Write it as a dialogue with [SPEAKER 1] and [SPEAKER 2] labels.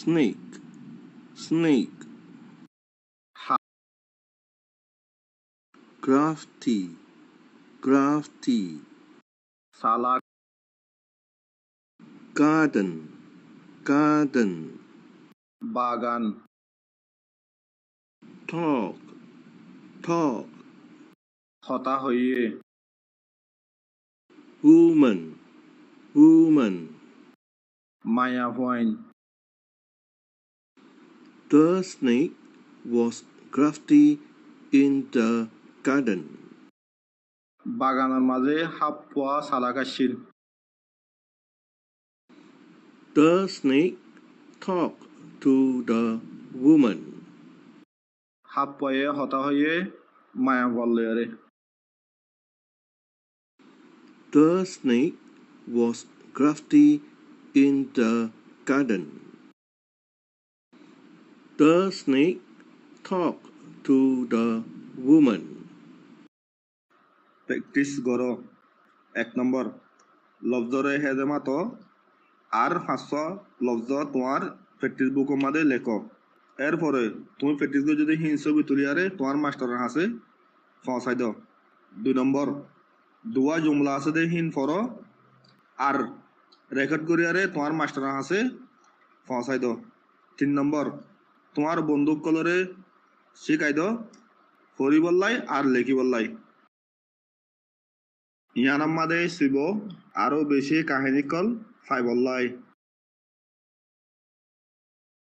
[SPEAKER 1] snake, snake. Crafty, crafty.
[SPEAKER 2] Salak.
[SPEAKER 1] Garden, garden.
[SPEAKER 2] Bagan.
[SPEAKER 1] Talk, talk.
[SPEAKER 2] হতা হইয়ে।
[SPEAKER 1] Woman, woman.
[SPEAKER 2] Maya ভইন।
[SPEAKER 1] The snake was crafty in the garden.
[SPEAKER 2] বাগানের মাঝে সাপ পোৱা চালাক আছিল।
[SPEAKER 1] The snake talked to the woman.
[SPEAKER 2] সাপ পোৱায়ে হতা হইয়ে মায়া বললে আরে।
[SPEAKER 1] The snake was crafty in the garden. The snake talked to the woman.
[SPEAKER 2] Practice করো। 1 নম্বর লফজরে হেজমাত আর 500 লফজ তোমার প্র্যাকটিস বুকের মধ্যে লেখো। এরপরে তুমি প্র্যাকটিস করে যদি হিন ছবি তুলি আরে তোমার মাস্টারের কাছে পৌঁছাই দাও। 2 নম্বর দুয়া জুমলা আছে দে হিন পড়ো আর রেকর্ড করি আরে তোমার মাস্টারের কাছে পৌঁছাই দাও। 3 নম্বর তোমার বন্দুক কলরে শিখাই দাও পড়ি বললাই আর লেখি বললাই। ইয়ানার মাঝে শিব আরো বেশি কাহিনী কল ফাই বললাই।